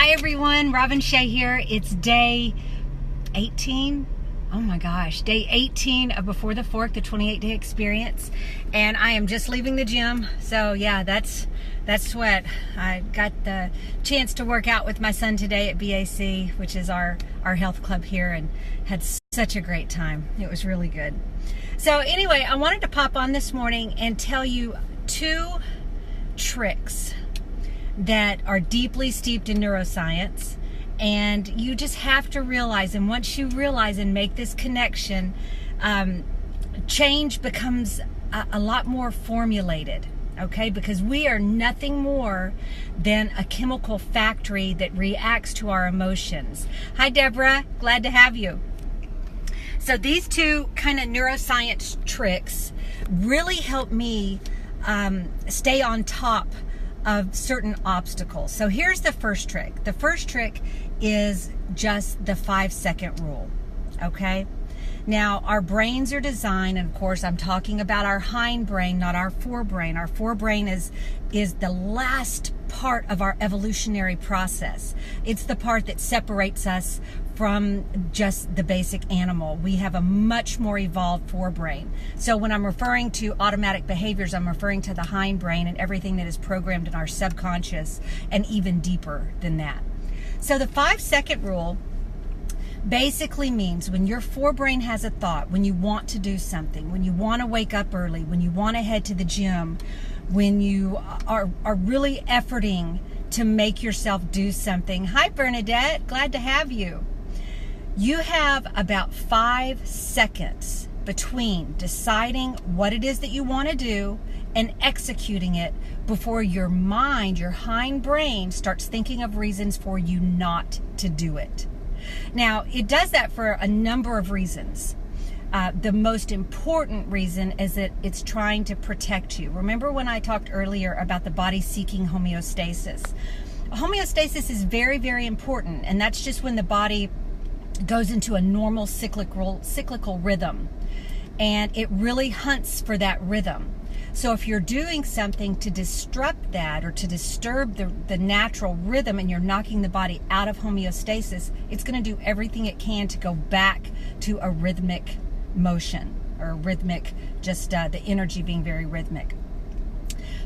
Hi everyone, Robin Shea here. It's day 18. Oh my gosh, day 18 of Before the Fork, the 28-day experience. And I am just leaving the gym. So yeah, that's what I got the chance to work out with my son today at BAC, which is our health club here, and had such a great time. It was really good. So anyway, I wanted to pop on this morning and tell you 2 tricks that are deeply steeped in neuroscience, and you just have to realize, and once you realize and make this connection, change becomes a lot more formulated, okay? Because we are nothing more than a chemical factory that reacts to our emotions. Hi Deborah, glad to have you. So these 2 kind of neuroscience tricks really help me stay on top of certain obstacles. So here's the first trick. The first trick is just the 5-second rule, okay? Now, our brains are designed, and of course I'm talking about our hind brain, not our forebrain. Our forebrain is the last part of our evolutionary process. It's the part that separates us from just the basic animal. We have a much more evolved forebrain. So when I'm referring to automatic behaviors, I'm referring to the hind brain and everything that is programmed in our subconscious, and even deeper than that. So the 5-second rule basically means when your forebrain has a thought, when you want to do something, when you want to wake up early, when you want to head to the gym, when you are really efforting to make yourself do something. Hi Bernadette, glad to have you. You have about 5 seconds between deciding what it is that you want to do and executing it before your mind, your hind brain, starts thinking of reasons for you not to do it. Now, it does that for a number of reasons. The most important reason is that it's trying to protect you. Remember when I talked earlier about the body seeking homeostasis? Homeostasis is very, very important, and that's just when the body goes into a normal cyclical rhythm, and it really hunts for that rhythm. So if you're doing something to disrupt that or to disturb the natural rhythm, and you're knocking the body out of homeostasis, it's going to do everything it can to go back to a rhythmic motion, or rhythmic, just the energy being very rhythmic.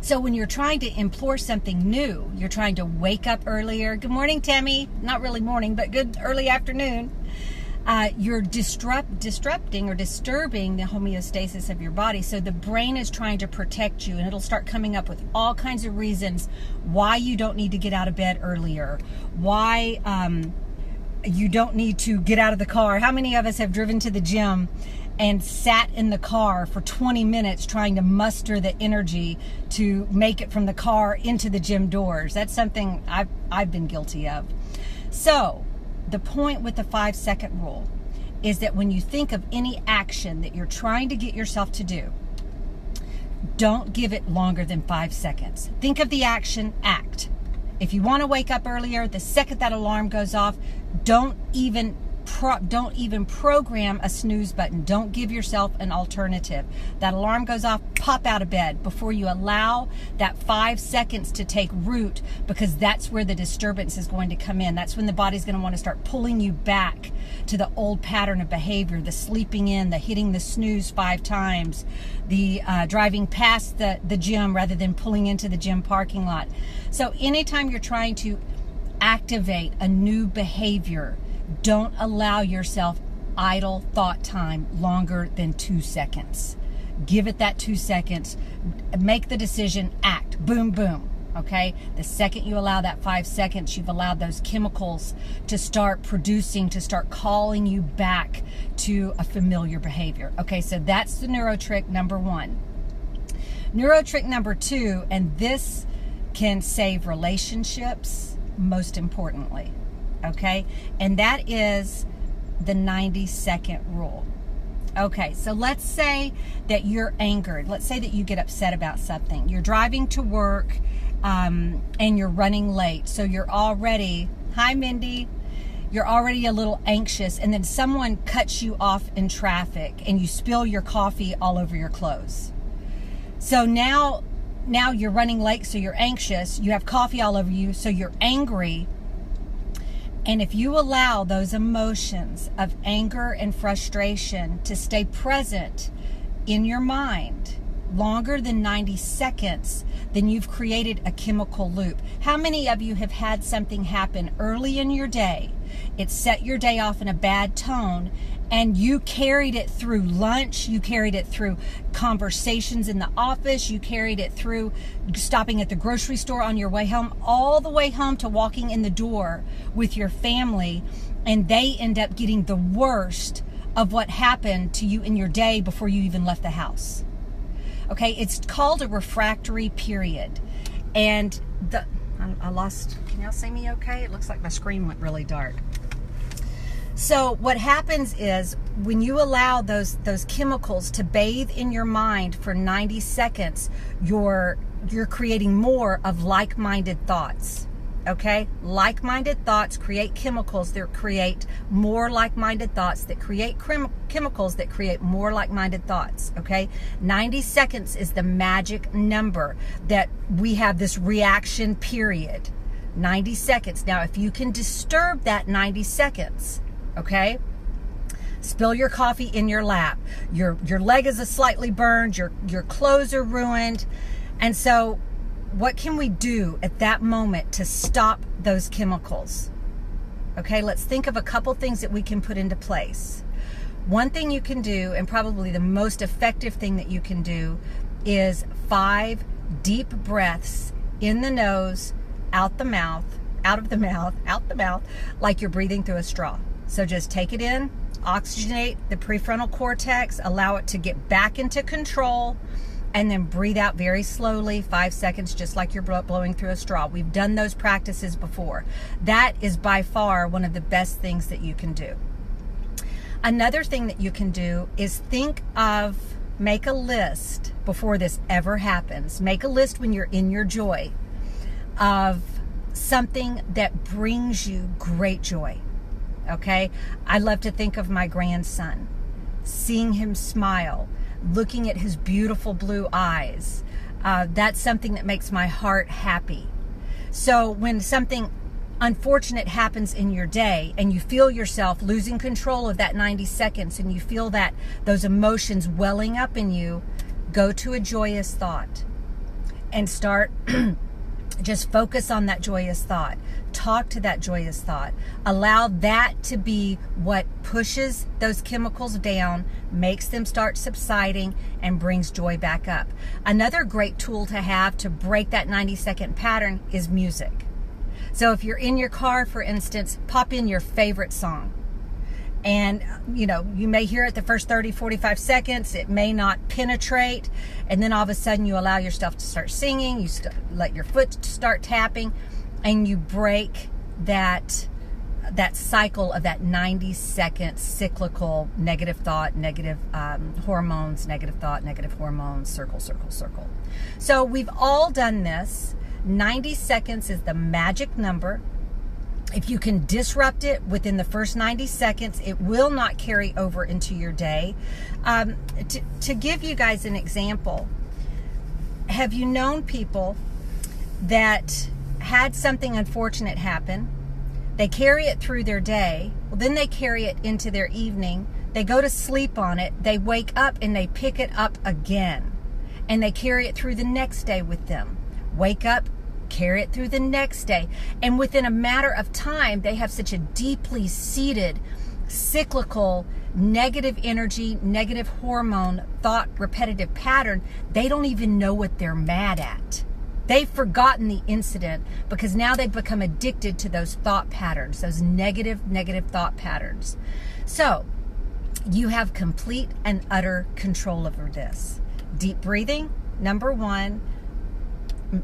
So when you're trying to implore something new, you're trying to wake up earlier. Good morning, Tammy. Not really morning, but good early afternoon. You're disrupting or disturbing the homeostasis of your body. So the brain is trying to protect you, and it'll start coming up with all kinds of reasons why you don't need to get out of bed earlier, why you don't need to get out of the car. How many of us have driven to the gym and sat in the car for 20 minutes trying to muster the energy to make it from the car into the gym doors? That's something I've been guilty of. So the point with the 5-second rule is that when you think of any action that you're trying to get yourself to do, don't give it longer than 5 seconds. Think of the action, act. If you want to wake up earlier, the second that alarm goes off, don't even program a snooze button. Don't give yourself an alternative. That alarm goes off, pop out of bed before you allow that 5 seconds to take root, because that's where the disturbance is going to come in. That's when the body's going to want to start pulling you back to the old pattern of behavior, the sleeping in, the hitting the snooze 5 times, the driving past the gym rather than pulling into the gym parking lot. So anytime you're trying to activate a new behavior, don't allow yourself idle thought time longer than 2 seconds. Give it that 2 seconds. Make the decision, act. Boom, boom. Okay? The second you allow that 5 seconds, you've allowed those chemicals to start producing, to start calling you back to a familiar behavior. Okay, so that's the neuro trick number 1. Neuro trick number 2, and this can save relationships, most importantly. Okay, and that is the 90-second rule. Okay, so let's say that you're angered. Let's say that you get upset about something. You're driving to work and you're running late. So you're already, hi Mindy, you're already a little anxious, and then someone cuts you off in traffic and you spill your coffee all over your clothes. So now you're running late, so you're anxious. You have coffee all over you, so you're angry. And if you allow those emotions of anger and frustration to stay present in your mind longer than 90 seconds, then you've created a chemical loop. How many of you have had something happen early in your day? It set your day off in a bad tone, and you carried it through lunch, you carried it through conversations in the office, you carried it through stopping at the grocery store on your way home, all the way home to walking in the door with your family, and they end up getting the worst of what happened to you in your day before you even left the house. Okay, it's called a refractory period. And I lost, can y'all see me okay? It looks like my screen went really dark. So what happens is when you allow those chemicals to bathe in your mind for 90 seconds, you're creating more of like-minded thoughts. Okay? Like-minded thoughts create chemicals that create more like-minded thoughts that create chemicals that create more like-minded thoughts. Okay? 90 seconds is the magic number that we have this reaction period. 90 seconds. Now, if you can disturb that 90 seconds, okay? Spill your coffee in your lap. Your leg is slightly burned. Your clothes are ruined. And so what can we do at that moment to stop those chemicals? Okay, let's think of a couple things that we can put into place. One thing you can do, and probably the most effective thing that you can do, is 5 deep breaths in the nose, out the mouth, out of the mouth, out the mouth, like you're breathing through a straw. So just take it in, oxygenate the prefrontal cortex, allow it to get back into control, and then breathe out very slowly, 5 seconds, just like you're blowing through a straw. We've done those practices before. That is by far one of the best things that you can do. Another thing that you can do is make a list before this ever happens. Make a list when you're in your joy of something that brings you great joy. Okay? I love to think of my grandson, seeing him smile, looking at his beautiful blue eyes. That's something that makes my heart happy. So when something unfortunate happens in your day and you feel yourself losing control of that 90 seconds and you feel that those emotions welling up in you, go to a joyous thought and start just focus on that joyous thought. Talk to that joyous thought. Allow that to be what pushes those chemicals down, makes them start subsiding, and brings joy back up. Another great tool to have to break that 90-second pattern is music. So if you're in your car, for instance, pop in your favorite song. And, you may hear it the first 30, 45 seconds. It may not penetrate. And then all of a sudden you allow yourself to start singing. You let your foot start tapping. And you break that cycle of that 90-second cyclical negative thought, negative hormones, negative thought, negative hormones, circle, circle, circle. So we've all done this. 90 seconds is the magic number. If you can disrupt it within the first 90 seconds, it will not carry over into your day. To give you guys an example, have you known people that had something unfortunate happen? They carry it through their day. Well, then they carry it into their evening. They go to sleep on it. They wake up and they pick it up again. And they carry it through the next day with them. Wake up, carry it through the next day. And within a matter of time, they have such a deeply seated, cyclical, negative energy, negative hormone, thought, repetitive pattern, they don't even know what they're mad at. They've forgotten the incident because now they've become addicted to those thought patterns, those negative thought patterns. So you have complete and utter control over this. Deep breathing, number 1.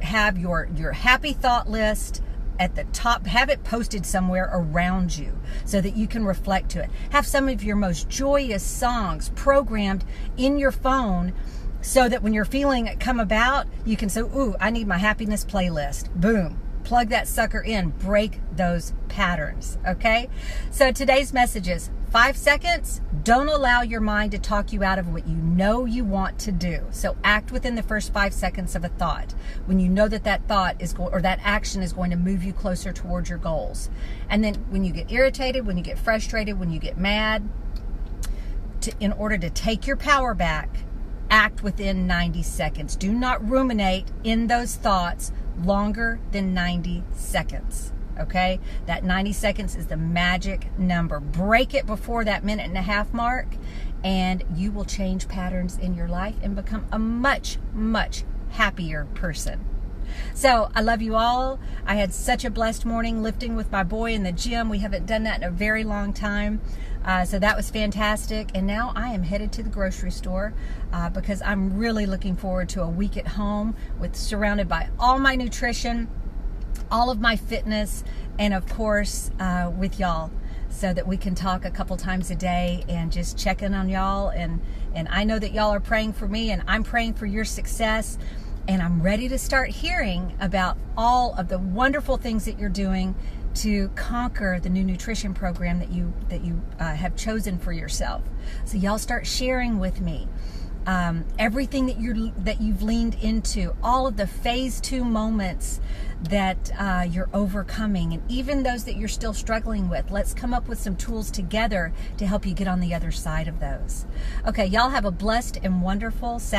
Have your happy thought list at the top. Have it posted somewhere around you so that you can reflect to it. Have some of your most joyous songs programmed in your phone so that when you're feeling it come about, you can say, ooh, I need my happiness playlist. Boom. plug that sucker in, break those patterns, okay? So today's message is 5 seconds. Don't allow your mind to talk you out of what you know you want to do. So act within the first 5 seconds of a thought when you know that that thought is or that action is going to move you closer towards your goals. And then when you get irritated, when you get frustrated, when you get mad, in order to take your power back, act within 90 seconds. Do not ruminate in those thoughts longer than 90 seconds. Okay? That 90 seconds is the magic number. Break it before that minute-and-a-half mark, and you will change patterns in your life and become a much, much happier person. So I love you all. I had such a blessed morning lifting with my boy in the gym. We haven't done that in a very long time. So that was fantastic. And now I am headed to the grocery store because I'm really looking forward to a week at home surrounded by all my nutrition, all of my fitness, and of course with y'all, so that we can talk a couple times a day and just check in on y'all. And I know that y'all are praying for me, and I'm praying for your success. And I'm ready to start hearing about all of the wonderful things that you're doing to conquer the new nutrition program that you have chosen for yourself. So y'all start sharing with me everything that you've leaned into, all of the phase 2 moments that you're overcoming, and even those that you're still struggling with. Let's come up with some tools together to help you get on the other side of those. Okay, y'all have a blessed and wonderful Saturday.